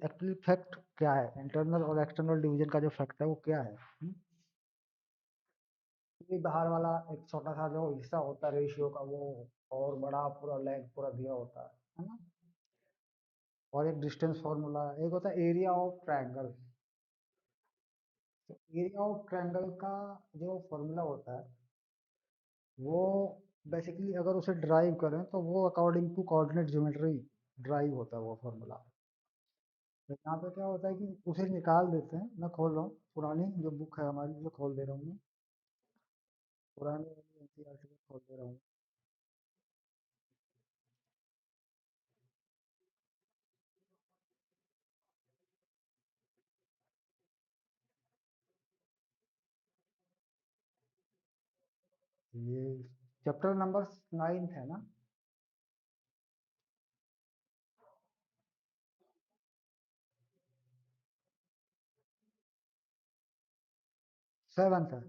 Actually fact क्या है, internal और एक्सटर्नल डिवीजन का जो फैक्ट है वो क्या है? ये बाहर वाला एक छोटा सा जो हिस्सा होता है रेशियो का, वो और बड़ा पूरा लेग पूरा दिया होता है ना। और एक डिस्टेंस फॉर्मूला, एक होता है एरिया ऑफ ट्रायंगल। तो एरिया ऑफ ट्रायंगल का जो फॉर्मूला होता है वो बेसिकली अगर उसे ड्राइव करें तो वो according to coordinate geometry derive होता है वो फॉर्मूला। तो यहाँ पे क्या होता है कि उसे निकाल देते हैं। मैं खोल रहा हूँ पुरानी जो बुक है हमारी, जो खोल दे रहा हूँ मैं, पुरानी एनसीईआरटी में खोल दे रहा हूँ। ये चैप्टर नंबर 9 है ना? 7 है।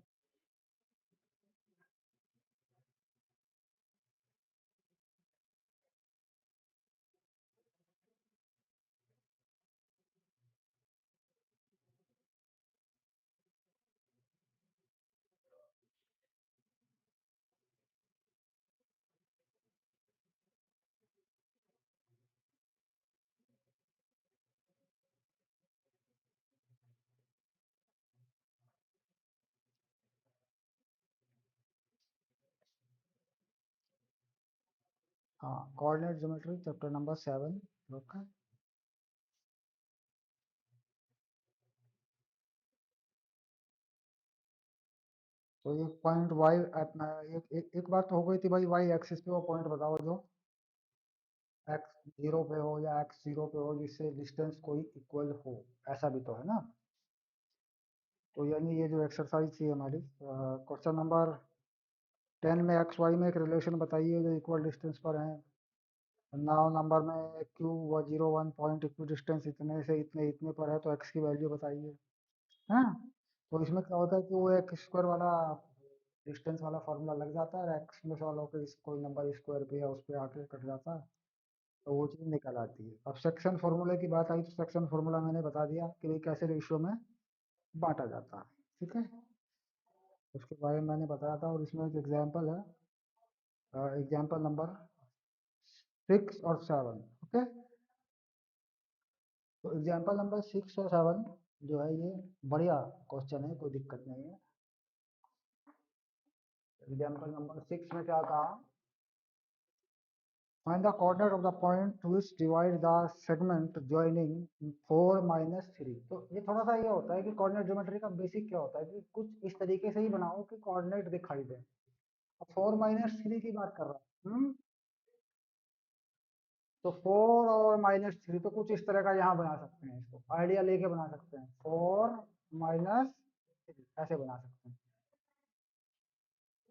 हाँ, कोऑर्डिनेट ज्योमेट्री चैप्टर नंबर 7 रखा है। तो ये पॉइंट वाई अपना एक बात तो हो गई थी भाई, वाई एक्सिस पे वो पॉइंट बताओ जो एक्स जीरो पे हो या एक्स जीरो पे हो जिससे डिस्टेंस कोई इक्वल हो, ऐसा भी तो है ना। तो यानी ये जो एक्सरसाइज थी हमारी, क्वेश्चन नंबर 10 में एक्स वाई में एक रिलेशन बताइए जो इक्वल डिस्टेंस पर है। 9 नंबर में क्यू व 01 पॉइंट इक्वी डिस्टेंस इतने से इतने इतने पर है तो एक्स की वैल्यू बताइए। हाँ, तो इसमें क्या होता है कि वो एक स्क्वायर वाला डिस्टेंस वाला फॉर्मूला लग जाता है, और एक्स में सॉल्व होकर कोई नंबर स्क्वायर पे या उस पे आके कट जाता है। तो वो चीज़ निकल आती है। अब सेक्शन फॉर्मूले की बात आई तो सेक्शन फॉर्मूला मैंने बता दिया कि भाई कैसे रेशियो में बांटा जाता है। ठीक है, उसके बारे में मैंने बताया था। और इसमें एक एग्जाम्पल है, एग्जाम्पल नंबर 6 और 7। ओके, तो एग्जाम्पल नंबर 6 और 7 जो है ये बढ़िया क्वेश्चन है, कोई दिक्कत नहीं है। एग्जाम्पल नंबर 6 में क्या कहा, find the coordinate of the point which divide the segment joining 4 - 3। तो ये थोड़ा सा ये होता है कि कोऑर्डिनेट ज्योमेट्री का बेसिक क्या होता है कि कुछ इस तरीके से ही बनाओ कि कोऑर्डिनेट दिखाई दे। अब 4 - 3 की बात कर रहा हूँ। तो 4 और -3 तो कुछ इस तरह का यहाँ बना सकते हैं, इसको आइडिया लेके बना सकते हैं। 4 - 3 ऐसे बना सकते हैं।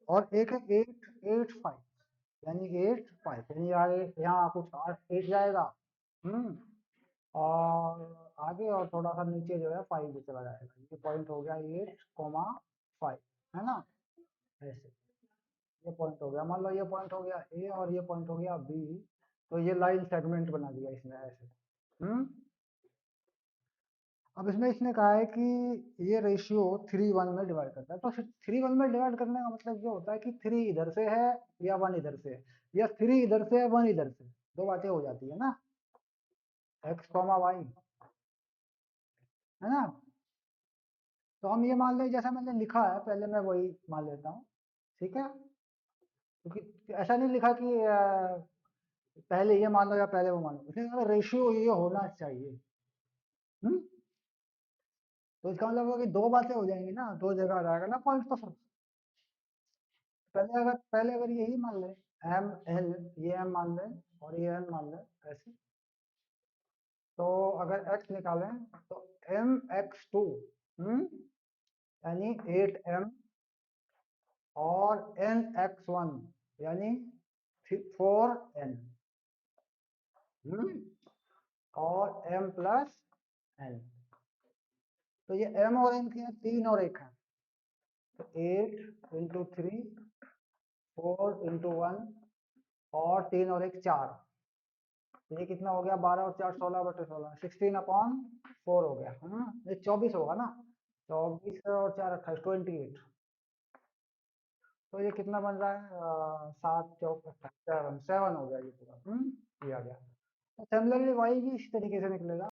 और एक है 8 8 5, यानी 8 5 यानी आगे यहाँ कुछ 8 जाएगा। हम्म और आगे और थोड़ा सा नीचे जो है 5 भी चला जाएगा। ये पॉइंट हो गया 8 5, है ना। ऐसे ये पॉइंट हो गया, मान लो ये पॉइंट हो गया ए और ये पॉइंट हो गया बी। तो ये लाइन सेगमेंट बना दिया इसने ऐसे। हम्म अब इसमें इसने कहा है कि ये रेशियो 3:1 में डिवाइड करता है। तो 3:1 में डिवाइड करने का मतलब ये होता है कि 3 इधर से है या 1 इधर से है, या 3 इधर से है 1 इधर से। दो बातें हो जाती है ना, एक्स कॉमा वाई, है ना। तो हम ये मान लें जैसा मैंने लिखा है पहले, मैं वही मान लेता हूँ। ठीक है, क्योंकि ऐसा नहीं लिखा कि पहले ये मान लो या पहले वो मान लो, इसलिए रेशियो ये होना चाहिए। हम्म तो इसका मतलब है कि दो बातें हो जाएंगी ना, दो जगह आ जाएगा ना पॉइंट। तो फिर पहले अगर यही मान ले, एम एल, ये एम मान ले और ये एन मान ले ऐसे। तो अगर एक्स निकालें तो mx2 यानी 8m, और nx1 यानी 4n, और m प्लस n। तो ये m और n के हैं, 3 और 1 है। तो 8 × 3, 4 × 1, और 3 और 1 4। तो ये कितना हो गया, 12 और 4 16/16, 16/4 हो गया है ना, ये 24 होगा ना, 24 और 4 28, 28। तो ये कितना बन रहा है, 7 चौक 7 हो गया ये पूरा, ये आ गया। तो सिमिलरली वाई भी इस तरीके से निकलेगा।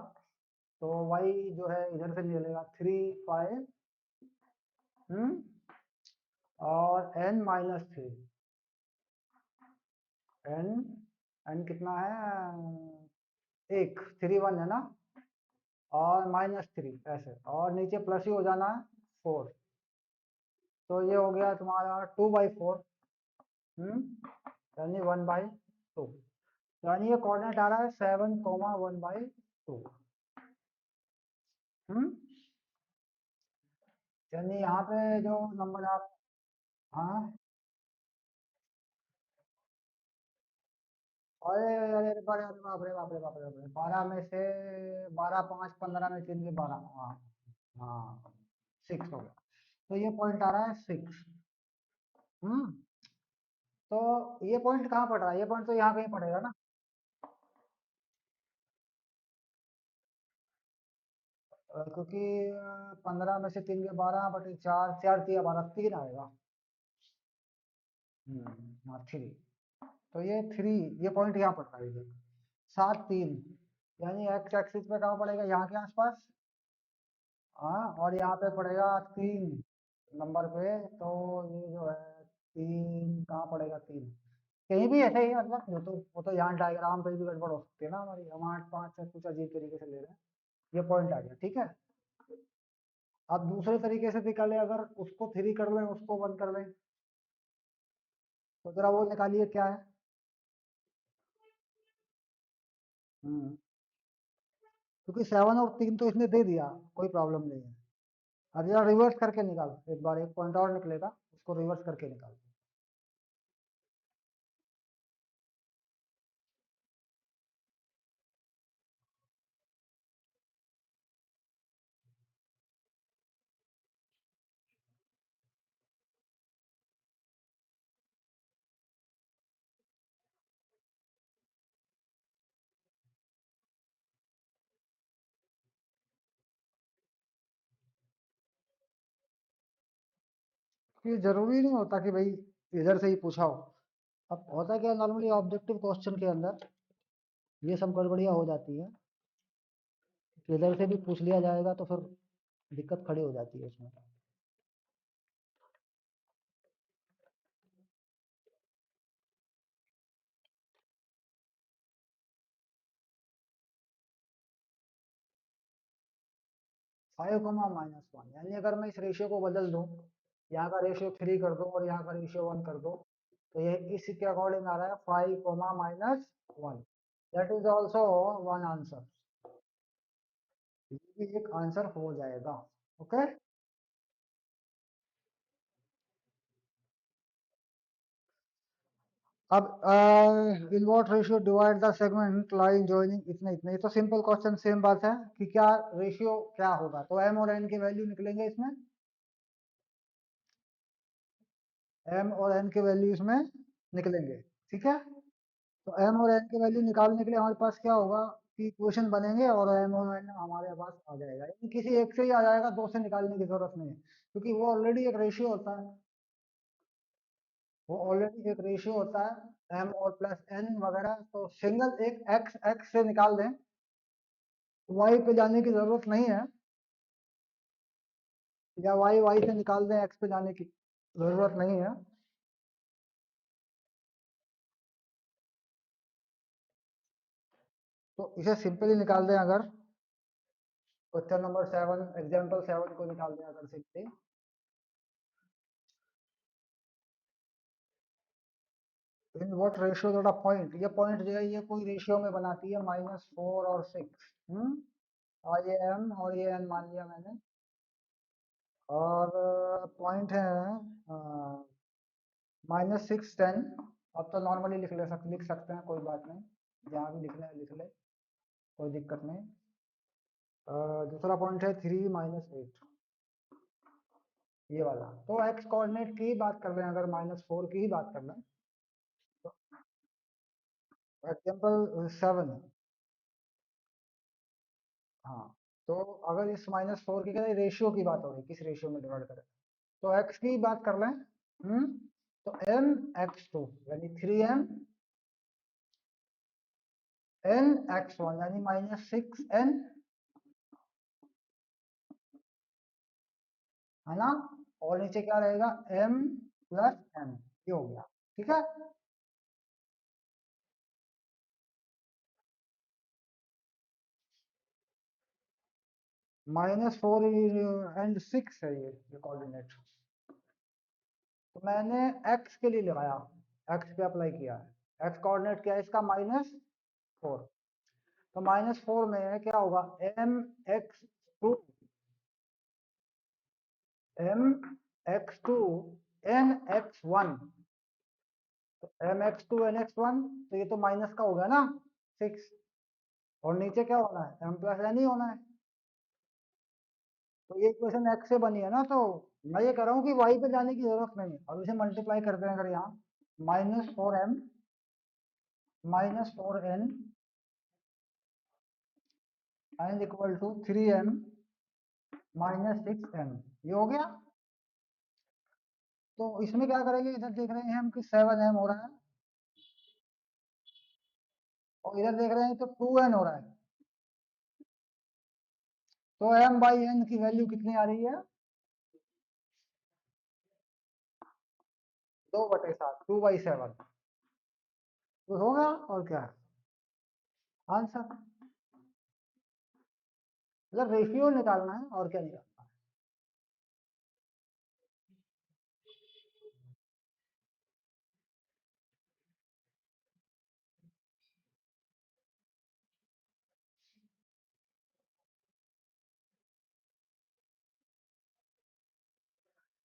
तो वाई जो है इधर से निकलेगा 3 5, और n-3, एन एन कितना है, 1 3 1 है ना, और -3 ऐसे, और नीचे प्लस ही हो जाना है 4। तो ये हो गया तुम्हारा 2/4, यानी 1/2। यानी ये कोऑर्डिनेट आ रहा है 7, 1/2। हम्म यानी यहाँ पे जो नंबर आप, हाँ, अरे अरे अरे, बाप रे बाप रे बाप रे बाप रे बाप रे, 12 में से 12 5 15 में 3 के 12, हाँ हाँ, 6 हो गया। तो ये पॉइंट आ रहा है 6। हम्म तो ये पॉइंट कहाँ पड़ रहा है, ये पॉइंट तो यहाँ कहीं पड़ेगा ना। क्योंकि 15 में से 3 के 12/4, 4 3 12, 3 आएगा। हाँ 3। तो ये 3, ये पॉइंट यहाँ पड़ता है, ये 7 3, यानी एक्स एक्सिस पे कहाँ पड़ेगा, यहाँ के आसपास। हाँ, और यहाँ पे पड़ेगा 3 नंबर पे। तो ये जो है 3 कहाँ पड़ेगा, 3 कहीं भी ऐसे ही है, मतलब जो तो वो तो यहाँ डायग्राम पे भी गड़बड़ हो सकती है ना हमारी, हम 8 5 से कुछ अजीब तरीके से ले रहे हैं। ये पॉइंट आ गया, ठीक है। अब दूसरे तरीके से निकाले, अगर उसको 3 कर लें, उसको 1 कर लें, तो जरा वो निकालिए क्या है। हम्म क्योंकि 7 और 3 तो इसने दे दिया, कोई प्रॉब्लम नहीं है। अब जरा रिवर्स करके निकाल, एक बार एक पॉइंट और निकलेगा, उसको रिवर्स करके निकाल। 'ये जरूरी नहीं होता कि भाई इधर से ही पूछा हो। अब होता क्या, नॉर्मली ऑब्जेक्टिव क्वेश्चन के अंदर ये सब गड़बड़ियाँ हो जाती है कि इधर से भी पूछ लिया जाएगा, तो फिर दिक्कत खड़ी हो जाती है इसमें। 5, -1, यानी अगर मैं इस रेशियो को बदल दूं, यहाँ का रेशियो 3 कर दूं और यहाँ का रेशियो 1 कर दूं, तो ये इसी के अकॉर्डिंग आ रहा है 5, -1। That is also one answer. ये भी एक आंसर हो जाएगा। ओके। अब in what ratio divide the segment line joining, इतने इतने, ये तो सिंपल क्वेश्चन, सेम बात है कि क्या रेशियो क्या होगा, तो एम और एन की वैल्यू निकलेंगे इसमें, एम और एन के वैल्यू इसमें निकलेंगे, ठीक है। तो एम और एन की वैल्यू निकालने के लिए हमारे पास क्या होगा कि इक्वेशन बनेंगे, और एम और एन हमारे पास आ जाएगा, यानी किसी एक से ही आ जाएगा, दो से निकालने की जरूरत नहीं है, क्योंकि वो ऑलरेडी एक रेशियो होता है, वो ऑलरेडी एक रेशियो होता है, एम और प्लस एन वगैरह, तो सिंगल एक एक्स एक्स से निकाल दें, वाई पे जाने की जरूरत नहीं है, या वाई वाई से निकाल दें, एक्स पे जाने की जरूरत नहीं है। तो इसे सिंपली निकाल दें अगर, क्वेश्चन नंबर 7, एग्जाम्पल 7 को निकाल दें अगर सिंपली, इन व्हाट रेशियो थोड़ा पॉइंट, ये पॉइंट जो है ये कोई रेशियो में बनाती है, -4 और 6। और ये एम और ये एन मान लिया मैंने, और पॉइंट है -6 10। अब तो नॉर्मली लिख सकते हैं, कोई बात नहीं, जहाँ भी लिखना है लिख ले, कोई दिक्कत नहीं। दूसरा पॉइंट है 3 -8, ये वाला। तो एक्स कोऑर्डिनेट की ही बात कर रहे हैं, अगर -4 की ही बात कर रहे हैं, एग्जाम्पल 7। हाँ, तो अगर इस -4 की क्या रेशियो की बात हो रही, किस रेशियो में डिवाइड करें, तो x की बात कर लें। तो m(x2) यानी 3m n(x1) यानी -6n, है ना। और नीचे क्या रहेगा, m प्लस n, ये हो गया। ठीक है। -4 एंड 6 है ये कोऑर्डिनेट। तो मैंने x के लिए लगाया, x पे अप्लाई किया है। x कोऑर्डिनेट क्या है इसका, -4। तो -4 में क्या होगा, m(x2) m(x2) n(x1), तो m(x2) n(x1), तो ये तो माइनस का होगा ना 6। और नीचे क्या होना है, m प्लस n ही होना है। तो ये इक्वेशन x से बनी है ना, तो मैं ये कह रहा हूँ कि y पे जाने की जरूरत नहीं है। अब इसे मल्टीप्लाई करते हैं अगर यहाँ, -4m -4n and equal to 3m -6n, ये हो गया। तो इसमें क्या करेंगे, इधर देख रहे हैं हम कि 7m हो रहा है, और इधर देख रहे हैं तो 2n हो रहा है। तो m/n की वैल्यू कितनी आ रही है, 2/7, 2/7। तो होगा, और क्या है आंसर। मतलब रेशियो निकालना है, और क्या निकालना है।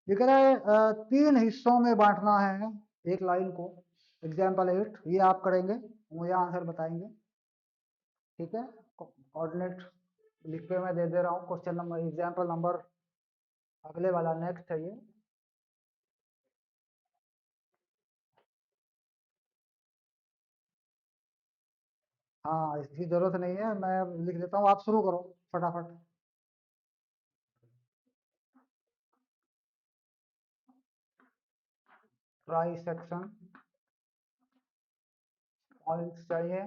ये कह रहा है 3 हिस्सों में बांटना है एक लाइन को। एग्जाम्पल 8 ये आप करेंगे, मुझे आंसर बताएंगे। ठीक है, कोऑर्डिनेट लिख के मैं दे दे रहा हूँ। क्वेश्चन नंबर, एग्जाम्पल नंबर अगले वाला नेक्स्ट है ये। हाँ, इसकी जरूरत नहीं है, मैं लिख देता हूँ, आप शुरू करो फटाफट। ट्राई सेक्शन पॉइंट्स चाहिए,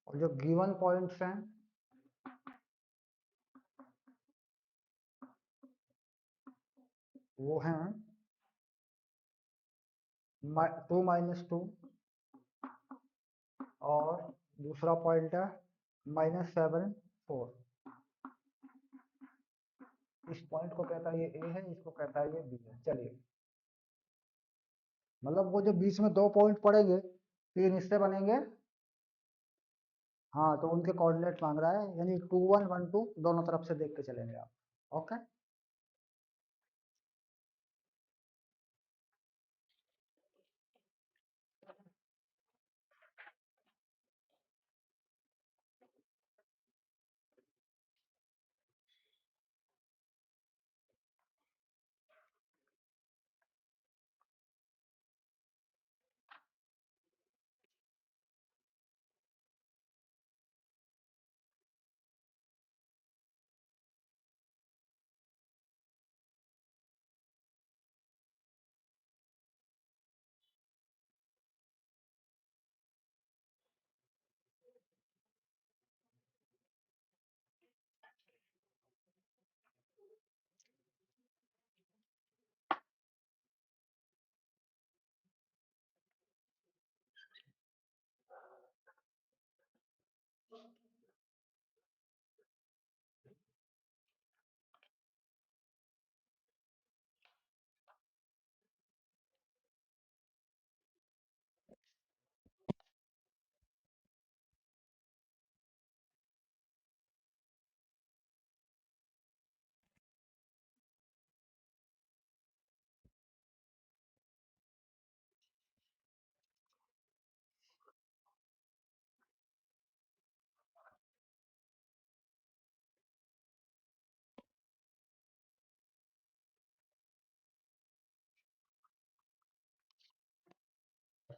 और जो गिवन पॉइंट्स हैं वो हैं 2 - 2, और दूसरा पॉइंट है -7 4। इस पॉइंट को कहता है ये ए है, इसको कहता है ये बी है। चलिए, मतलब वो जो बीच में 2 पॉइंट पड़ेंगे, 3 हिस्से बनेंगे। हाँ, तो उनके कोऑर्डिनेट मांग रहा है, यानी 2 1 1 2 दोनों तरफ से देख के चलेंगे आप। ओके।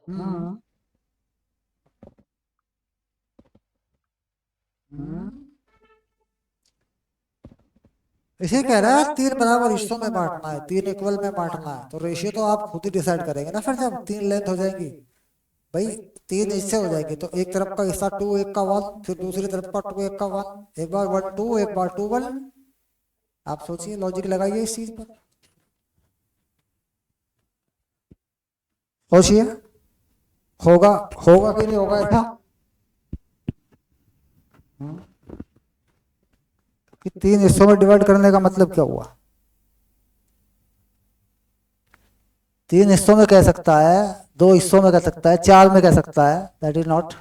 हाँ। हम्म, इसे कह रहा है तीन बराबर हिस्सों में बांटना है, तीन इक्वल में बांटना है, तो रेशियो तो आप खुद ही डिसाइड करेंगे ना। फिर जब तीन लेंथ हो जाएंगी भाई, तीन हिस्से हो जाएंगे, तो एक तरफ का हिस्सा टू एक का वन, फिर दूसरी तरफ का टू एक का वन, एक बार वन टू, एक बार टू वन। आप सोचिए, लॉजिक लगाइए इस चीज पर, सोचिए होगा, होगा कि नहीं होगा ऐसा। हम्म, कि तीन हिस्सों में डिवाइड करने का मतलब क्या हुआ। तीन हिस्सों में कह सकता है, दो हिस्सों में कह सकता है, चार में कह सकता है, दैट इज नॉट।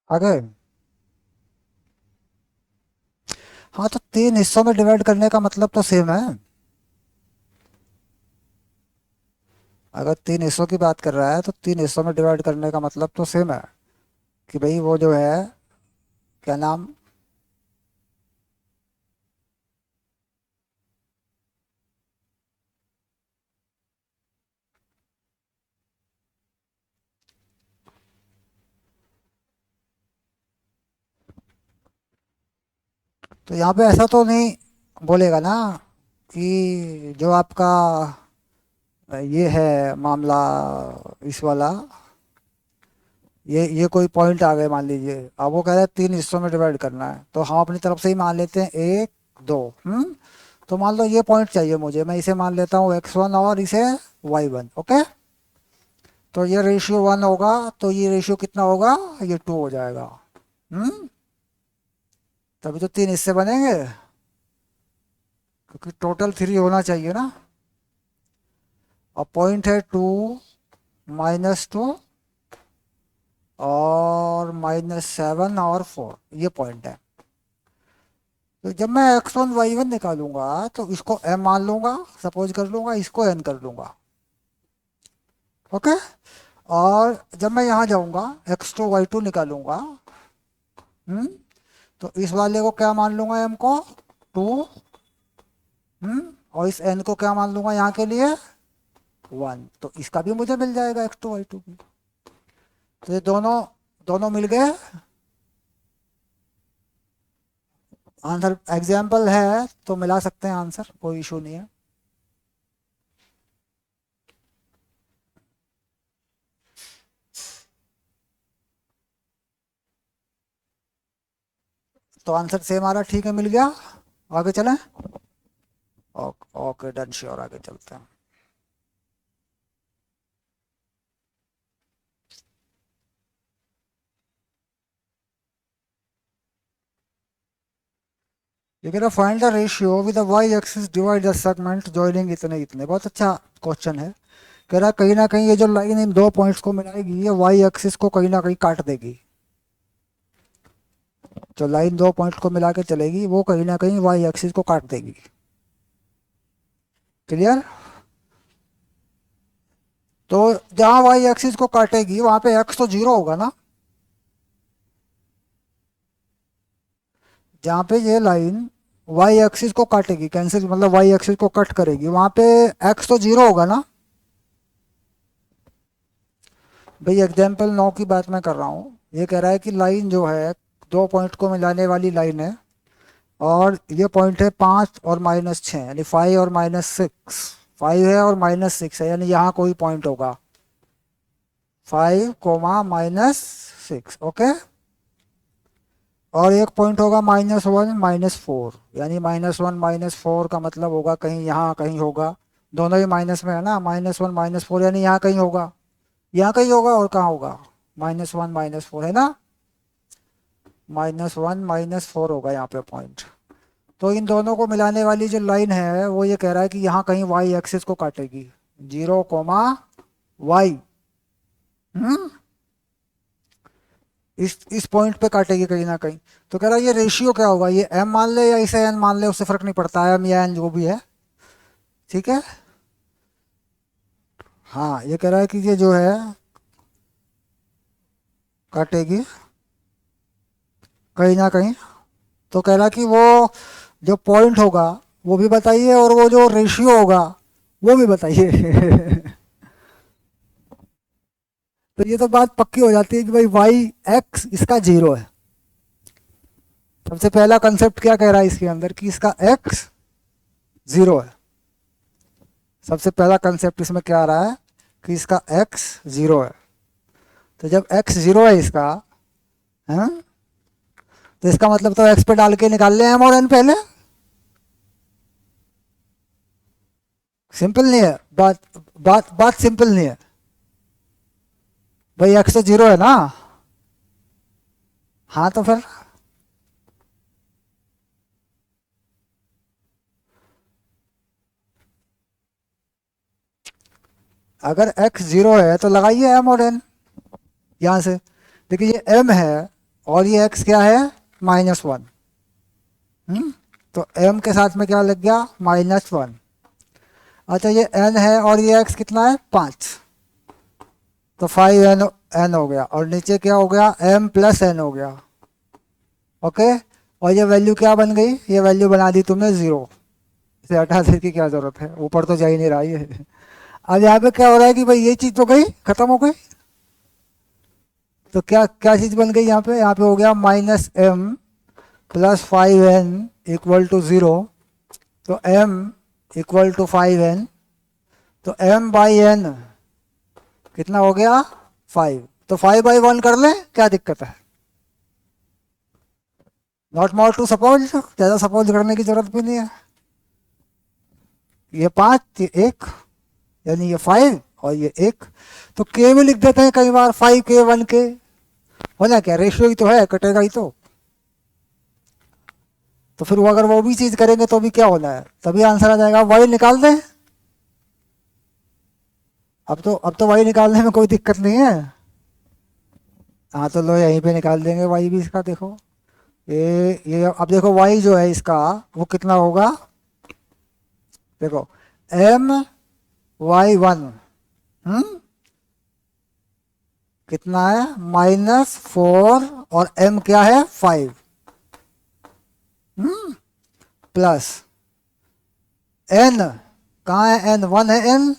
आगे, हाँ तो तीन हिस्सों में डिवाइड करने का मतलब तो सेम है। अगर तीन हिस्सों की बात कर रहा है तो तीन हिस्सों में डिवाइड करने का मतलब तो सेम है, कि भाई वो जो है, क्या नाम, तो यहाँ पे ऐसा तो नहीं बोलेगा ना कि जो आपका ये है मामला, इस वाला, ये कोई पॉइंट आ गए मान लीजिए, अब वो कह रहे हैं तीन हिस्सों में डिवाइड करना है, तो हम अपनी तरफ से ही मान लेते हैं एक दो। तो मान लो ये पॉइंट चाहिए मुझे, मैं इसे मान लेता हूँ x1 और इसे y1। ओके, तो ये रेशियो वन होगा, तो ये रेशियो कितना होगा, ये टू हो जाएगा। हम्म, तभी तो तीन हिस्से बनेंगे, क्योंकि टोटल थ्री होना चाहिए ना। और पॉइंट है टू, -2 और -7 और 4, ये पॉइंट है। तो जब मैं x1 y1 निकालूंगा तो इसको m मान लूंगा, सपोज कर लूंगा, इसको n कर लूंगा। ओके, और जब मैं यहाँ जाऊंगा x2 y2 निकालूंगा, हम्म, तो इस वाले को क्या मान लूंगा, m को टू, और इस n को क्या मान लूंगा यहाँ के लिए, वन, तो इसका भी मुझे मिल जाएगा x2 y2 भी। तो ये दोनों दोनों मिल गए, आंसर एग्जाम्पल है तो मिला सकते हैं आंसर, कोई इशू नहीं है। तो आंसर सेम आ रहा, ठीक है, मिल गया। आगे चलें। ओके डन, श्योर, आगे चलते हैं। ये कह रहा find the ratio with the Y axis divide the segment joining इतने इतने। बहुत अच्छा क्वेश्चन है। कह रहा कहीं ना कहीं ये जो लाइन इन दो पॉइंट्स को मिलाएगी ये वाई एक्सिस को कहीं ना कहीं काट देगी। जो लाइन दो पॉइंट को मिला के चलेगी वो कहीं ना कहीं वाई एक्सिस को काट देगी। क्लियर। तो जहां वाई एक्सिस को काटेगी वहां पे एक्स तो जीरो होगा ना। जहां पे ये लाइन वाई एक्सिस को काटेगी, कैंसिल मतलब वाई एक्सिस को कट करेगी, वहां पे एक्स तो जीरो होगा ना। भाई एग्जाम्पल 9 की बात मैं कर रहा हूँ। ये कह रहा है कि लाइन जो है दो पॉइंट को मिलाने वाली लाइन है, और ये पॉइंट है 5 और -6, यानी 5 और -6, 5 है और -6 है, यानी यहाँ कोई पॉइंट होगा 5, -6, ओके। और एक पॉइंट होगा -1, -4, यानी -1 -4 का मतलब होगा कहीं यहाँ कहीं होगा। दोनों ही माइनस में है ना, -1 -4, यानी यहाँ कहीं होगा, यहाँ कहीं होगा, और कहाँ होगा, -1 -4 है ना, -1 -4 होगा यहाँ पे पॉइंट। तो इन दोनों को मिलाने वाली जो लाइन है वो ये कह रहा है कि यहाँ कहीं वाई एक्सिस को काटेगी, 0, y। इस पॉइंट पे काटेगी कहीं ना कहीं। तो कह रहा है ये रेशियो क्या होगा, ये m मान ले या इसे n मान ले, उससे फर्क नहीं पड़ता है, m या n जो भी है, ठीक है। हाँ ये कह रहा है कि ये जो है काटेगी कहीं ना कहीं। तो कह रहा है कि वो जो पॉइंट होगा वो भी बताइए, और वो जो रेशियो होगा वो भी बताइए। तो ये तो बात पक्की हो जाती है कि भाई वाई एक्स इसका जीरो है। सबसे पहला कंसेप्ट क्या कह रहा है इसके अंदर, कि इसका एक्स जीरो है। सबसे पहला कंसेप्ट इसमें क्या आ रहा है कि इसका एक्स जीरो है। तो जब एक्स जीरो है इसका, है, तो इसका मतलब तो एक्स पे डाल के निकाल ले एम और एन पहले। सिंपल नहीं है बात, बात सिंपल नहीं है भाई, एक्स तो जीरो है ना। हाँ तो फिर अगर x जीरो है तो लगाइए m और n यहां से। देखिए ये m है और ये x क्या है, -1। तो m के साथ में क्या लग गया, -1। अच्छा ये n है और ये x कितना है, 5, तो 5n n हो गया, और नीचे क्या हो गया, m + n हो गया, ओके। और ये वैल्यू क्या बन गई, ये वैल्यू बना दी तुमने 0। इसे हटा देने की क्या जरूरत है, ऊपर तो जा ही नहीं रहा ये। अब यहाँ पे क्या हो रहा है कि भाई ये चीज तो गई, खत्म हो गई। तो क्या क्या चीज बन गई यहाँ पे, हो गया -m + 5n = 0। तो m = 5n, तो m/n कितना हो गया, 5। तो 5/1 कर ले, क्या दिक्कत है। नॉट मोर टू सपोज, ज्यादा सपोज करने की जरूरत भी नहीं है। ये 5, ये 1, यानी ये 5 और ये 1। तो k भी लिख देते हैं कई बार, 5k 1k, होना क्या, रेशियो ही तो है, कटेगा ही तो फिर वो अगर वो भी चीज करेंगे तो भी क्या होना है, तभी आंसर आ जाएगा। वाई निकाल दें, अब तो वाई निकालने में कोई दिक्कत नहीं है। हाँ तो लो यहीं पे निकाल देंगे वाई भी इसका। देखो ये अब देखो वाई जो है इसका वो कितना होगा, देखो my1 कितना है, -4, और m क्या है, 5, प्लस n, कहाँ है n, 1 है n,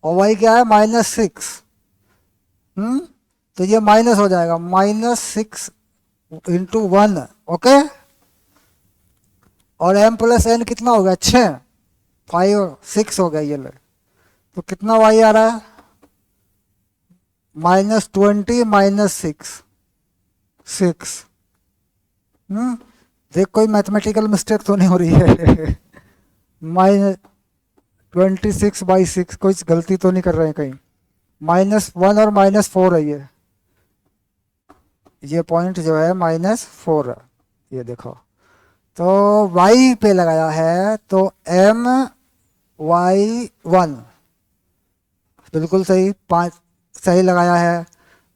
और y क्या है, -6, तो ये माइनस हो जाएगा, -6 इंटू 1, ओके। और m प्लस n कितना हो गया, 6, 5 6 हो गया ये ले। तो कितना y आ रहा है, -20 -6 6। देख कोई मैथमेटिकल मिस्टेक तो नहीं हो रही है। -26/6, कोई गलती तो नहीं कर रहे हैं कहीं। -1 और -4 है ये पॉइंट जो है -4 है, ये देखो। तो y पे लगाया है तो My1 बिल्कुल सही, 5 सही लगाया है।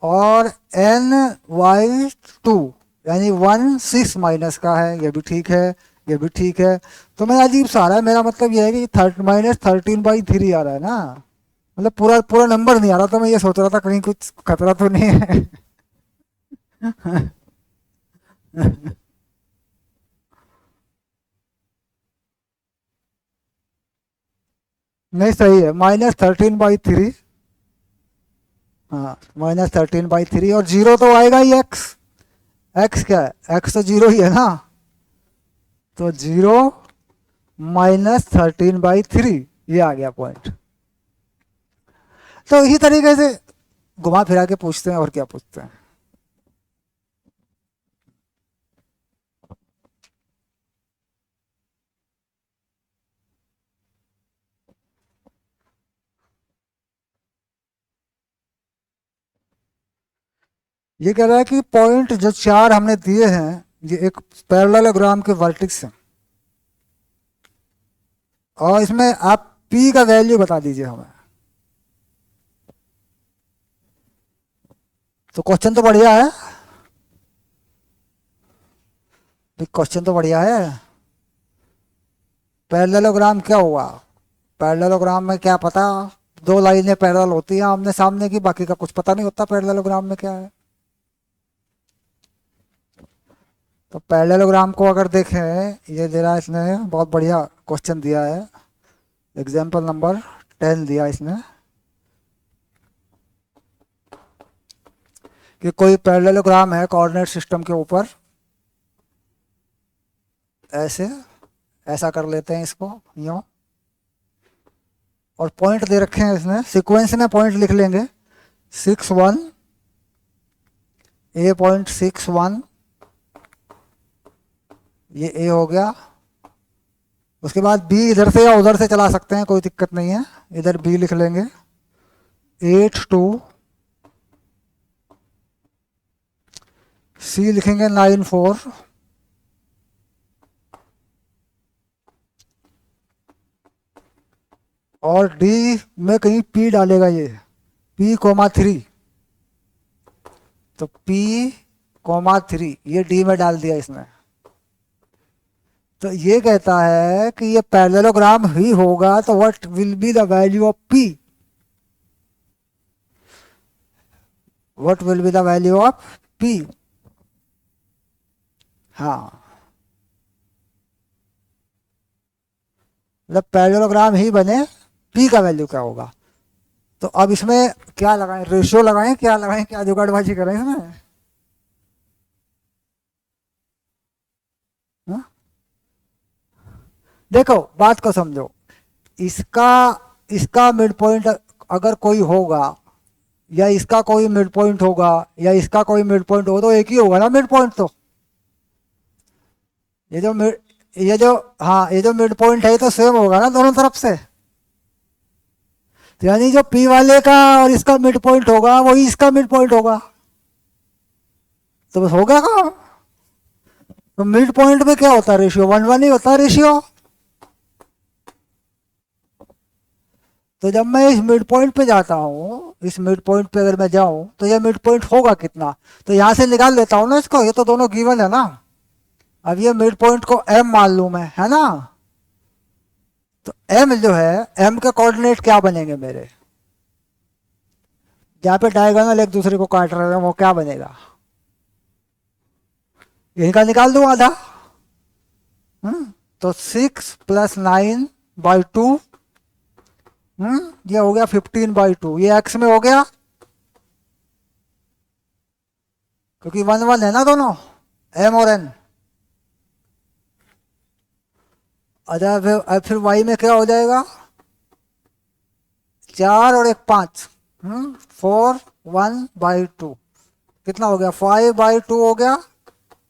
और Ny2 यानी 1 6 माइनस का है, ये भी ठीक है, ये भी ठीक है। तो मैं अजीब सा आ रहा है, मेरा मतलब ये है कि -13/3 आ रहा है ना, मतलब पूरा पूरा नंबर नहीं आ रहा। तो मैं ये सोच रहा था कहीं कुछ खतरा तो नहीं है। नहीं सही है, -13/3। हाँ, -13/3, और जीरो तो आएगा ही, एक्स क्या है, एक्स तो जीरो ही है ना। तो 0 -13/3 ये आ गया पॉइंट। तो इसी तरीके से घुमा फिरा के पूछते हैं, और क्या पूछते हैं। ये कह रहा है कि पॉइंट जो 4 हमने दिए हैं, ये एक पैरेललोग्राम के वर्टिक्स हैं, और इसमें आप P का वैल्यू बता दीजिए हमें। तो क्वेश्चन तो बढ़िया है, क्वेश्चन तो बढ़िया है। पैरेललोग्राम क्या हुआ, पैरेललोग्राम में क्या पता, दो लाइनें पैरेलल होती हैं आमने सामने की, बाकी का कुछ पता नहीं होता पैरेललोग्राम में क्या है। तो पैरेललोग्राम को अगर देखें, ये दे रहा है इसने, बहुत बढ़िया क्वेश्चन दिया है, एग्जाम्पल नंबर 10 दिया इसने, कि कोई पैरेललोग्राम है कोऑर्डिनेट सिस्टम के ऊपर, ऐसे ऐसा कर लेते हैं इसको यूं, और पॉइंट दे रखे हैं इसने, सीक्वेंस में पॉइंट लिख लेंगे, 6 1, A.61, ये ए हो गया। उसके बाद बी इधर से या उधर से चला सकते हैं, कोई दिक्कत नहीं है, इधर बी लिख लेंगे, 8 2, सी लिखेंगे 9 4, और डी में कहीं पी डालेगा ये, P,3, तो P,3 ये डी में डाल दिया इसने। तो ये कहता है कि ये पैरेललोग्राम ही होगा, तो what will be the value of P, what will be the value of P। हाँ, मतलब पैरेललोग्राम ही बने, P का वैल्यू क्या होगा। तो अब इसमें क्या लगाएं, रेशियो लगाएं, क्या लगाएं, क्या जुगाड़बाजी करें इसमें। हा? देखो बात को समझो, इसका इसका मिड पॉइंट अगर कोई होगा, या इसका कोई मिड पॉइंट होगा, या इसका कोई मिड पॉइंट हो, तो एक ही होगा ना मिड पॉइंट। तो ये जो मिड ये जो हाँ, ये जो मिड पॉइंट है तो सेम होगा ना दोनों तरफ से। तो यानी जो P वाले का और इसका मिड पॉइंट होगा, वही इसका मिड पॉइंट होगा। तो बस हो गया काम। तो मिड पॉइंट में क्या होता है, रेशियो 1 1 ही होता है रेशियो। तो जब मैं इस मिड पॉइंट पे जाता हूँ, इस मिड पॉइंट पे अगर मैं जाऊं, तो ये मिड पॉइंट होगा कितना, तो यहां से निकाल लेता हूँ ना इसको, ये तो दोनों गिवन है ना। अब ये मिड पॉइंट को m मान लू मैं, है ना। तो m जो है, m के कोऑर्डिनेट क्या बनेंगे मेरे, जहां पे डायगोनल एक दूसरे को काट रहे हैं, वो क्या बनेगा, इनका निकाल दूं आधा। तो 6 + 9/2, ये हो गया 15/2, ये x में हो गया। क्योंकि 1 1 है ना दोनों, एम और एन। अच्छा फिर वाई में क्या हो जाएगा, 4 और 1 5, 4 1/2, कितना हो गया, 5/2 हो गया।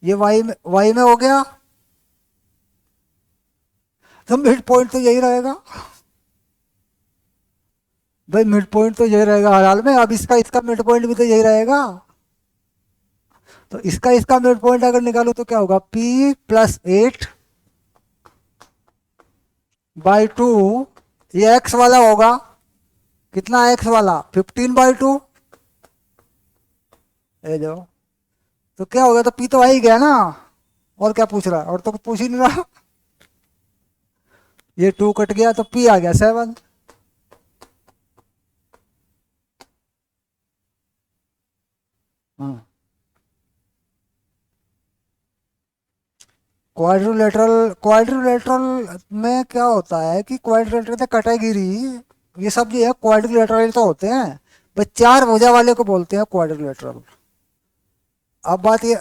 ये वाई में हो गया, तो मिड पॉइंट तो यही रहेगा भाई, मिड पॉइंट तो यही रहेगा हर हाल में। अब इसका इसका मिड पॉइंट भी तो यही रहेगा, तो इसका इसका मिड पॉइंट अगर निकालो तो क्या होगा, P +8/2, ये एक्स वाला होगा, कितना एक्स वाला, 15/2, ये जो, तो क्या हो गया, तो पी तो आ ही गया ना, और क्या पूछ रहा है, और तो कुछ पूछ ही नहीं रहा। ये 2 कट गया तो पी आ गया 7। हाँ, क्वाड्रिलेटरल, क्वाड्रिलेटरल में क्या होता है कि क्वाड्रिलेटरल में कैटेगरी, ये सब जो है क्वाड्रिलेटरल तो होते हैं, बस 4 भुजा वाले को बोलते हैं क्वाड्रिलेटरल। अब बात ये,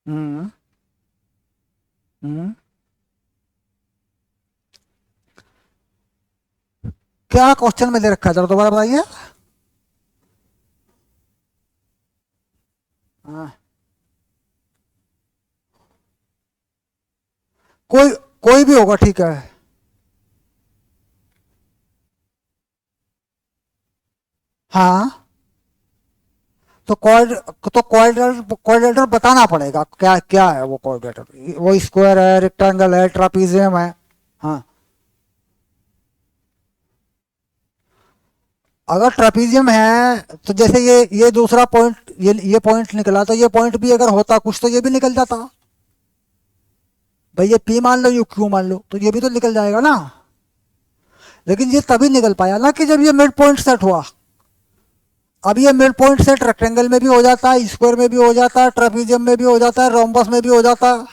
हम्म हम्म क्या क्वेश्चन में दे रखा है, जरा दोबारा बताइए। हाँ, कोई कोई भी होगा, ठीक है। हाँ, तो क्वाड तो क्वाड्रेटर क्वाड्रेटर बताना पड़ेगा, क्या क्या है वो क्वाड्रेटर, वो स्क्वायर है, रेक्टेंगल है, ट्रापीजियम है। हाँ, अगर ट्रापीजियम है तो जैसे ये दूसरा पॉइंट, ये पॉइंट निकला, तो ये पॉइंट भी अगर होता कुछ तो ये भी निकल जाता भाई, ये पी मान लो, ये क्यू मान लो, तो ये भी तो निकल जाएगा ना। लेकिन ये तभी निकल पाया ना कि जब ये मिड पॉइंट सेट हुआ। अब ये मिड पॉइंट सेट रेक्टेंगल में भी हो जाता है, स्क्वायर में भी हो जाता है, ट्रापीजियम में भी हो जाता है, रोम्बस में भी हो जाता है।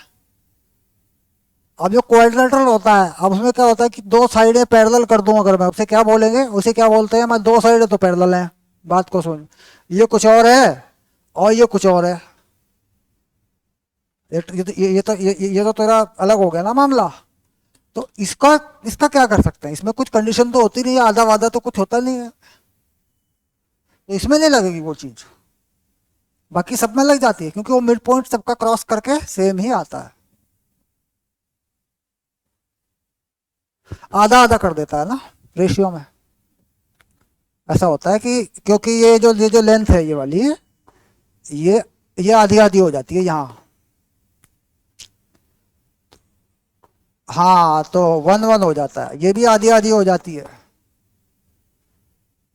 अब जो क्वाड्रिलेटरल होता है, अब उसमें क्या होता है कि दो साइडें पैरेलल कर दूं, अगर मैं उसे क्या बोलेंगे, उसे क्या बोलते हैं, मैं दो साइडें तो पैरेलल हैं। बात को सुन, ये कुछ और है और ये कुछ और है। ये तो तेरा अलग हो गया ना मामला। तो इसका इसका क्या कर सकते हैं, इसमें कुछ कंडीशन तो होती नहीं है, आधा वादा तो कुछ होता नहीं है, तो इसमें नहीं लगेगी वो चीज। बाकी सब में लग जाती है, क्योंकि वो मिड पॉइंट सबका क्रॉस करके सेम ही आता है, आधा आधा कर देता है ना रेशियो में। ऐसा होता है कि क्योंकि ये जो लेंथ है ये वाली, ये ये आधी आधी हो जाती है यहाँ। हाँ, तो 1 1 हो जाता है, ये भी आधी आधी हो जाती है।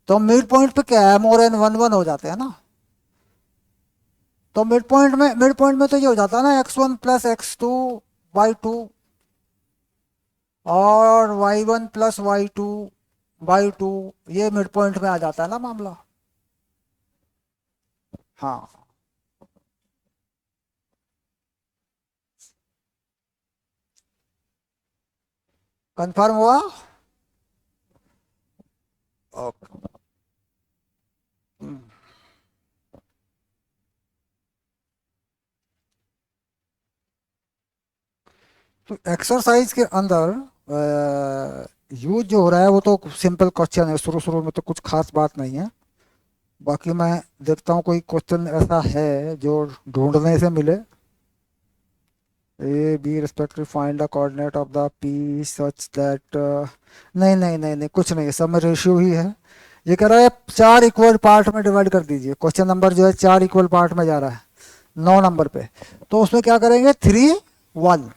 तो मिड पॉइंट पे क्या है, मोर एन 1 1 हो जाते हैं ना। तो मिड पॉइंट में तो ये हो जाता है ना, x1 + x2/2, और y1 + y2/2, ये मिड पॉइंट में आ जाता है ना मामला। हाँ, कंफर्म हुआ। ओके। तो एक्सरसाइज के अंदर यूज जो हो रहा है वो तो सिंपल क्वेश्चन है, शुरू शुरू में तो कुछ खास बात नहीं है। बाकी मैं देखता हूँ कोई क्वेश्चन ऐसा है जो ढूंढने से मिले। A B respective find the coordinate of the P such that, नहीं नहीं नहीं नहीं, कुछ नहीं, सब में रेशियो ही है। ये कह रहा है 4 इक्वल पार्ट में डिवाइड कर दीजिए, क्वेश्चन नंबर जो है 4 इक्वल पार्ट में जा रहा है 9 नंबर पे। तो उसमें क्या करेंगे, 3 1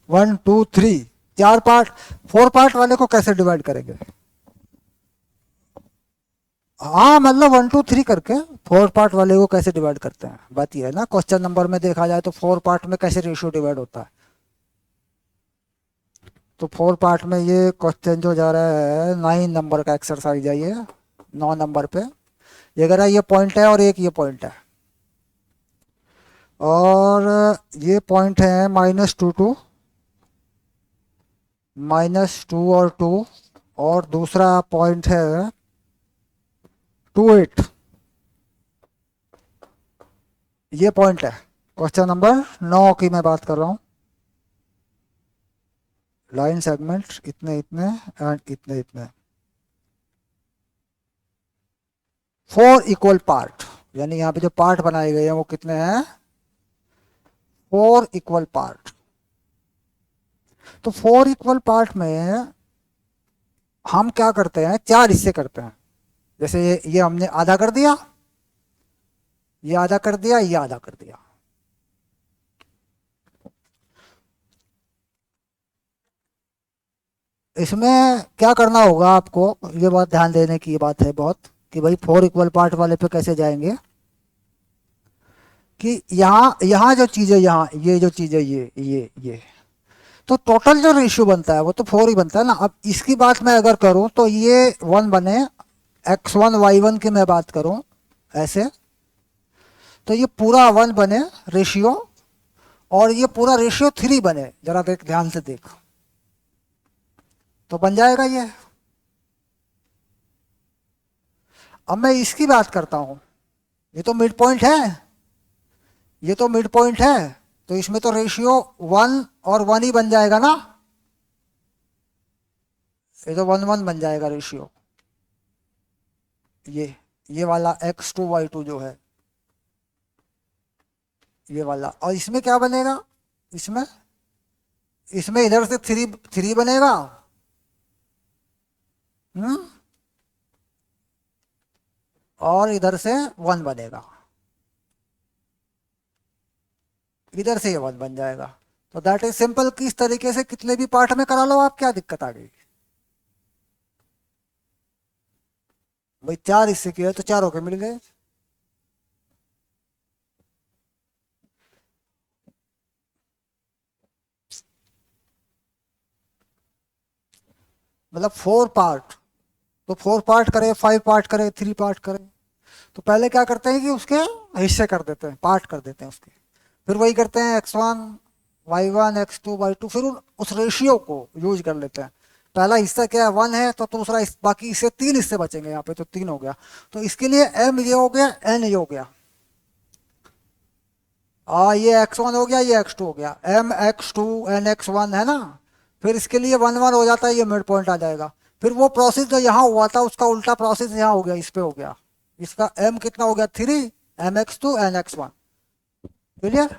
1 2 3, 4 पार्ट, 4 पार्ट वाले को कैसे डिवाइड करेंगे। हाँ, मतलब 1 2 3 करके 4 पार्ट वाले को कैसे डिवाइड करते हैं, बात यह है ना। क्वेश्चन नंबर में देखा जाए तो 4 पार्ट में कैसे रेशियो डिवाइड होता है। तो 4 पार्ट में ये क्वेश्चन जो जा रहा है 9 नंबर का एक्सरसाइज है ये, 9 नंबर पे। ये अगर ये पॉइंट है और एक ये पॉइंट है, और ये पॉइंट है -2 2, -2 और 2, और दूसरा पॉइंट है 28। ये पॉइंट है। क्वेश्चन नंबर 9 की मैं बात कर रहा हूँ। लाइन सेगमेंट इतने इतने एंड इतने इतने, 4 इक्वल पार्ट, यानी यहाँ पे जो पार्ट बनाए गए हैं वो कितने हैं? 4 इक्वल पार्ट। तो 4 इक्वल पार्ट में हम क्या करते हैं, 4 हिस्से करते हैं। जैसे ये हमने आधा कर दिया, ये आधा कर दिया, ये आधा कर दिया। इसमें क्या करना होगा आपको, ये बात ध्यान देने की बात है बहुत, कि भाई 4 इक्वल पार्ट वाले पे कैसे जाएंगे। कि यहाँ यहाँ जो चीज़ है, यहाँ ये जो चीज़ है, ये तो टोटल जो रेशियो बनता है वो तो 4 ही बनता है ना। अब इसकी बात मैं अगर करूँ तो ये 1 बने, x1 y1 की मैं बात करूँ ऐसे, तो ये पूरा 1 बने रेशियो, और ये पूरा रेशियो 3 बने, जरा देख ध्यान से देख, तो बन जाएगा ये। अब मैं इसकी बात करता हूँ, ये तो मिड पॉइंट है, ये तो मिड पॉइंट है, तो इसमें तो रेशियो 1 और 1 ही बन जाएगा ना। ये तो 1 1 बन जाएगा रेशियो। ये वाला x2 y2 जो है, ये वाला। और इसमें क्या बनेगा, इसमें इसमें इधर से 3 बनेगा, हम्म, और इधर से 1 बनेगा, इधर से ये 1 बन जाएगा। तो दैट इज सिंपल कि इस तरीके से कितने भी पार्ट में करा लो आप, क्या दिक्कत आ गई भाई? 4 हिस्से किए तो चारों के मिल गए। मतलब 4 पार्ट, तो 4 पार्ट करे, 5 पार्ट करे, 3 पार्ट करे, तो पहले क्या करते हैं कि उसके हिस्से कर देते हैं, पार्ट कर देते हैं उसके। फिर वही करते हैं x1 y1 x2 y2, फिर उस रेशियो को यूज कर लेते हैं। पहला हिस्सा क्या है, 1 है, तो दूसरा बाकी इससे 3 हिस्से बचेंगे, यहाँ पे तो 3 हो गया। तो इसके लिए m ये हो गया, n ये हो गया, ये x1 हो गया, ये x2 हो गया, m x2 n x1 है ना। फिर इसके लिए 1 1 हो जाता है, ये मिड पॉइंट आ जाएगा। फिर वो प्रोसेस जो यहाँ हुआ था उसका उल्टा प्रोसेस यहाँ हो गया, इस पे हो गया। इसका m कितना हो गया, 3 m x2 n x1। Clear?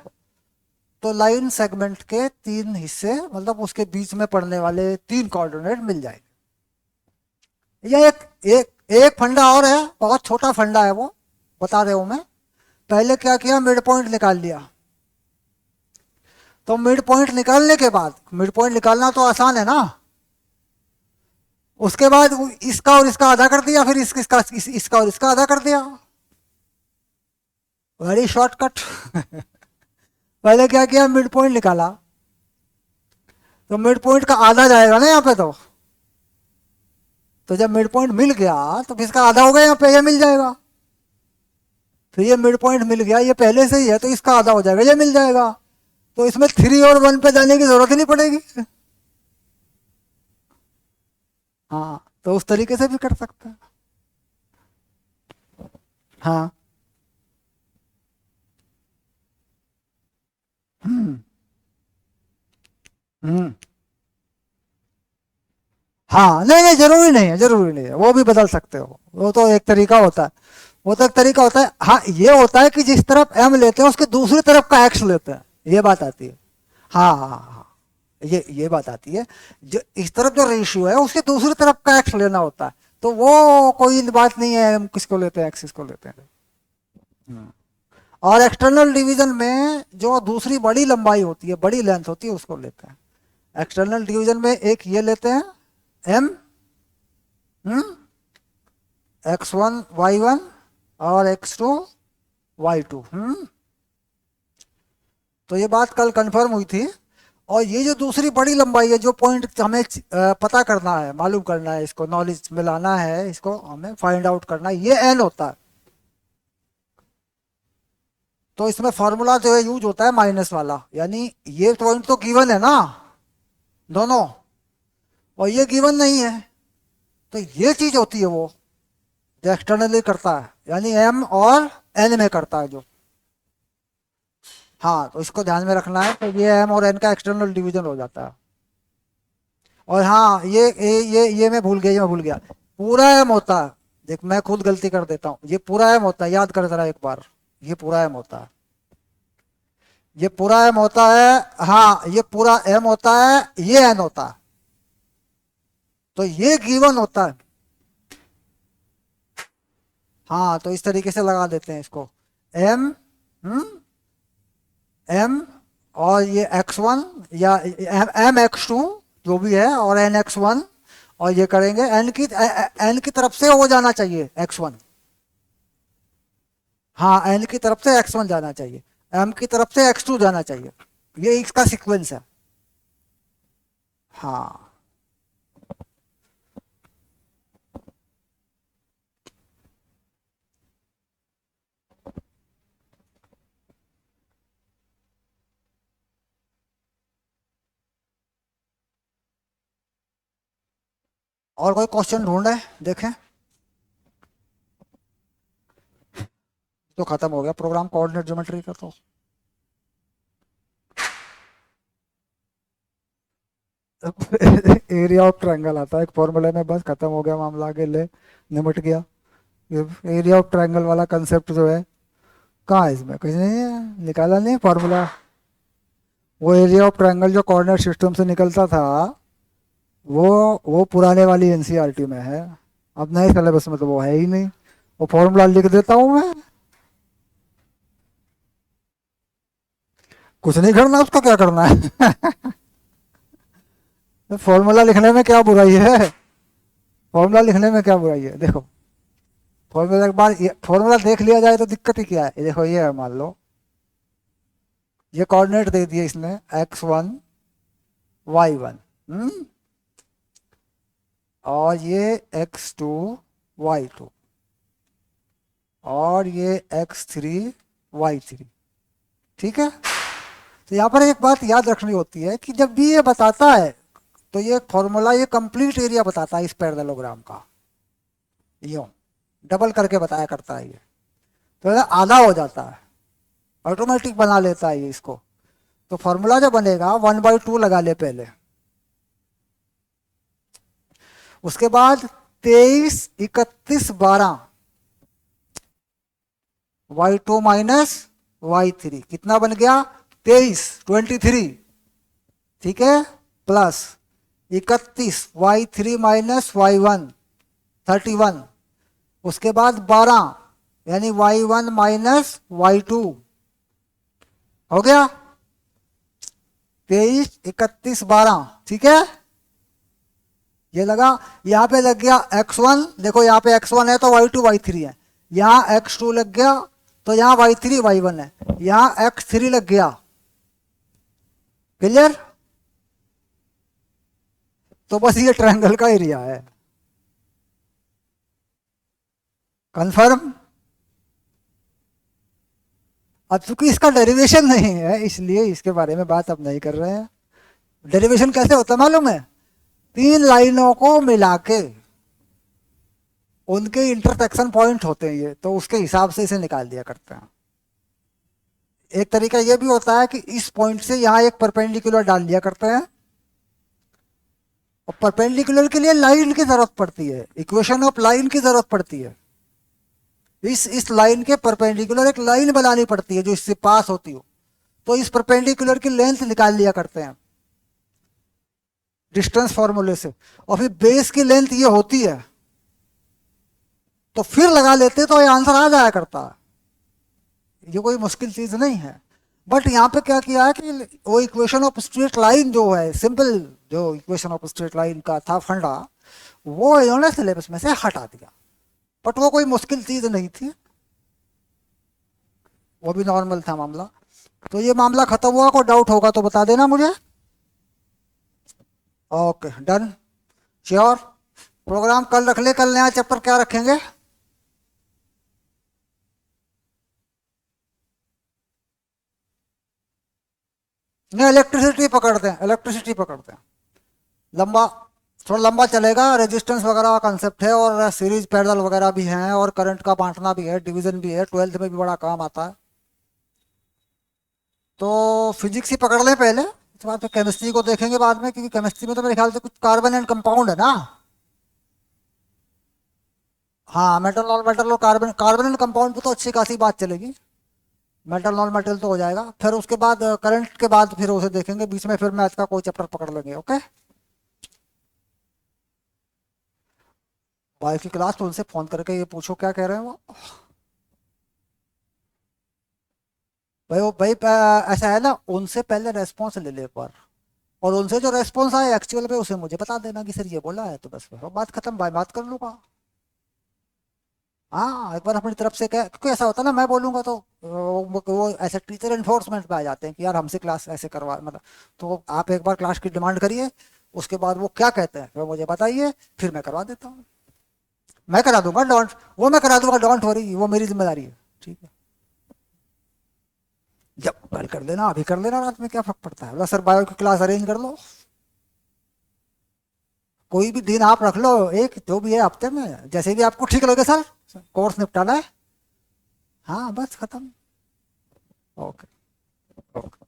तो लाइन सेगमेंट के 3 हिस्से, मतलब उसके बीच में पड़ने वाले 3 कोऑर्डिनेट मिल जाएंगे। यह एक फंडा और है, बहुत छोटा फंडा है वो, बता रहे हूं मैं। पहले क्या किया, मिड पॉइंट निकाल लिया। तो मिड पॉइंट निकालने के बाद, मिड पॉइंट निकालना तो आसान है ना, उसके बाद इसका और इसका आधा कर दिया, फिर इसका और इसका आधा कर दिया। Very shortcut. पहले क्या किया, मिड पॉइंट निकाला, तो मिड पॉइंट का आधा जाएगा ना यहाँ पे। तो जब मिड पॉइंट मिल गया तो इसका आधा हो गया, यहाँ पे ये मिल जाएगा। फिर ये मिड पॉइंट मिल गया, ये पहले से ही है, तो इसका आधा हो जाएगा, ये मिल जाएगा। तो इसमें 3 और 1 पे जाने की जरूरत ही नहीं पड़ेगी। हाँ, तो उस तरीके से भी कर सकते हैं। हाँ, हम्म, हम्म, हाँ, नहीं नहीं, जरूरी नहीं है, जरूरी नहीं है, वो भी बदल सकते हो, वो तो एक तरीका होता है। वो तो एक तरीका होता है। हाँ, ये होता है कि जिस तरफ एम लेते हैं उसके दूसरी तरफ का एक्स लेते हैं, ये बात आती है। हाँ हाँ हाँ हाँ, ये बात आती है। जो इस तरफ जो रेशियो है उसके दूसरी तरफ का एक्स लेना होता है, तो वो कोई बात नहीं है, हम किसको लेते हैं, एक्सिस को लेते हैं। हम्म। और एक्सटर्नल डिवीजन में जो दूसरी बड़ी लंबाई होती है, बड़ी लेंथ होती है, उसको लेते हैं। एक्सटर्नल डिवीजन में एक ये लेते हैं एम, x1 y1 और x2 y2। तो ये बात कल कंफर्म हुई थी। और ये जो दूसरी बड़ी लंबाई है, जो पॉइंट हमें पता करना है, मालूम करना है, इसको नॉलेज में लाना है, इसको हमें फाइंड आउट करना है, ये एन होता है। तो इसमें फॉर्मूला जो है यूज होता है माइनस वाला, यानी ये पॉइंट तो गिवन है ना दोनों, और ये गिवन नहीं है, तो ये चीज होती है वो जो एक्सटर्नली करता है, यानी एम और एन में करता है जो। हाँ, तो इसको ध्यान में रखना है, तो ये एम और एन का एक्सटर्नल डिवीजन हो जाता है। और हाँ, ये मैं भूल गया, ये मैं भूल गया, पूरा एम होता है। देख, मैं खुद गलती कर देता हूँ, ये पूरा एम होता है, याद कर जरा एक बार, ये पूरा एम होता है, ये पूरा एम होता है। हाँ, ये पूरा एम होता है, ये एन होता है, तो ये गिवन होता है। हाँ, तो इस तरीके से लगा देते हैं इसको, एम, एम, और ये एक्स वन या एम एक्स टू जो भी है, और एन एक्स वन, और ये करेंगे एन की तरफ से हो जाना चाहिए एक्स वन। हाँ, एन की तरफ से एक्स वन जाना चाहिए, एम की तरफ से एक्स टू जाना चाहिए, ये इसका सीक्वेंस है। हाँ, और कोई क्वेश्चन ढूंढे देखें। तो खत्म हो गया प्रोग्राम कोऑर्डिनेट ज्योमेट्री का। तो एरिया ऑफ ट्रायंगल आता है एक फॉर्मूले में, बस खत्म हो गया मामला, आगे ले निमट गया। ये एरिया ऑफ ट्रायंगल वाला कंसेप्ट जो है, कहाँ है इसमें, कुछ नहीं है, निकाला नहीं फॉर्मूला। वो एरिया ऑफ ट्रायंगल जो कोऑर्डिनेट सिस्टम से निकलता था, वो पुराने वाली एनसीईआरटी में है, अब नए सिलेबस में तो वो है ही नहीं। वो फॉर्मूला लिख देता हूँ मैं, कुछ नहीं करना, उसका क्या करना है। फॉर्मूला लिखने में क्या बुराई है, फॉर्मूला लिखने में क्या बुराई है, देखो। फॉर्मूला एक बार फॉर्मूला देख लिया जाए तो दिक्कत ही क्या है, ये देखो, ये है, मान लो ये कोऑर्डिनेट दे दिए इसने, एक्स वन वाई वन, और ये एक्स टू वाई टू, और ये एक्स थ्री वाई थ्री, ठीक है। तो यहाँ पर एक बात याद रखनी होती है कि जब भी ये बताता है, तो ये फॉर्मूला ये कंप्लीट एरिया बताता है इस पैरेललोग्राम का, यूं डबल करके बताया करता है ये, तो ये आधा हो जाता है, ऑटोमेटिक बना लेता है ये इसको। तो फॉर्मूला जो बनेगा 1/2 लगा ले पहले, उसके बाद 23, 31, 12, y2 माइनस y3 कितना बन गया, 23, 23, ठीक है, प्लस 31, y3 माइनस y1, 31, उसके बाद 12 यानी y1 माइनस y2, हो गया 23, 31, 12, ठीक है। ये लगा, यहाँ पे लग गया x1, देखो यहाँ पे x1 है तो y2 y3 है, यहाँ x2 लग गया तो यहाँ y3 y1 है, यहाँ x3 लग गया, क्लियर। तो बस ये ट्रायंगल का एरिया है, कंफर्म। अब चूंकि इसका डेरिवेशन नहीं है, इसलिए इसके बारे में बात अब नहीं कर रहे हैं। डेरिवेशन कैसे होता है मालूम है, 3 लाइनों को मिला के उनके इंटरसेक्शन पॉइंट होते हैं ये, तो उसके हिसाब से इसे निकाल दिया करते हैं। एक तरीका ये भी होता है कि इस पॉइंट से यहाँ एक परपेंडिकुलर डाल दिया करते हैं, और परपेंडिकुलर के लिए लाइन की जरूरत पड़ती है, इक्वेशन ऑफ लाइन की जरूरत पड़ती है। इस लाइन के परपेंडिकुलर एक लाइन बनानी पड़ती है जो इससे पास होती हो, तो इस परपेंडिकुलर की लेंथ निकाल लिया करते हैं डिस्टेंस फॉर्मूले से, और फिर बेस की लेंथ ये होती है, तो फिर लगा लेते तो ये आंसर आ जाया करता है। ये कोई मुश्किल चीज नहीं है। बट यहाँ पे क्या किया है कि वो इक्वेशन ऑफ स्ट्रेट लाइन जो है, सिंपल जो इक्वेशन ऑफ स्ट्रेट लाइन का था फंडा, वो इन्होंने सिलेबस में से हटा दिया। बट वो कोई मुश्किल चीज नहीं थी, वो भी नॉर्मल था मामला। तो ये मामला खत्म हुआ, कोई डाउट होगा तो बता देना मुझे। Okay, done, sure. प्रोग्राम कल रख ले, कल नया चैप्टर क्या रखेंगे, नहीं इलेक्ट्रिसिटी पकड़ते हैं, इलेक्ट्रिसिटी पकड़ते हैं, लंबा थोड़ा लंबा चलेगा, रेजिस्टेंस वगैरह का कंसेप्ट है और सीरीज पैरेलल वगैरह भी हैं और करंट का बांटना भी है, डिवीजन भी है, 12th में भी बड़ा काम आता है। तो फिजिक्स ही पकड़ लें पहले, उसके बाद फिर केमिस्ट्री को देखेंगे बाद में, क्योंकि केमिस्ट्री में तो मेरे ख्याल से कुछ कार्बन एंड कंपाउंड है ना। हाँ, मेटल नॉन मेटल और कार्बन कार्बन एंड कंपाउंड पे तो अच्छी खासी बात चलेगी। मेटल नॉन मेटल तो हो जाएगा, फिर उसके बाद करंट के बाद फिर उसे देखेंगे, बीच में फिर मैथ का कोई चैप्टर पकड़ लेंगे। ओके, भाई की क्लास, तो उनसे फोन करके ये पूछो क्या कह रहे हैं वो। भाई वो भाई ऐसा है ना, उनसे पहले रेस्पॉन्स ले ले एक बार, और उनसे जो रेस्पॉन्स आए एक्चुअल पे उसे मुझे बता देना कि सर ये बोला है, तो बस फिर बात खत्म भाई, बात कर लूंगा। हाँ, एक बार अपनी तरफ से कह, क्योंकि ऐसा होता है ना, मैं बोलूंगा तो वो ऐसे टीचर इन्फोर्समेंट पे आ जाते हैं कि यार हमसे क्लास ऐसे करवा, मतलब। तो आप एक बार क्लास की डिमांड करिए, उसके बाद वो क्या कहते हैं वो मुझे बताइए, फिर मैं करवा देता हूँ। मैं करा दूंगा, डोंट, वो मैं करा दूंगा, डोंट वरी, वो मेरी जिम्मेदारी है। ठीक है, जब कल कर लेना, अभी कर लेना, रात में क्या फर्क पड़ता है, बस सर बायो की क्लास अरेंज कर लो, कोई भी दिन आप रख लो, एक जो भी है हफ्ते में, जैसे भी आपको ठीक लगे सर, कोर्स निपटाना है। हाँ, बस खत्म। ओके। ओके।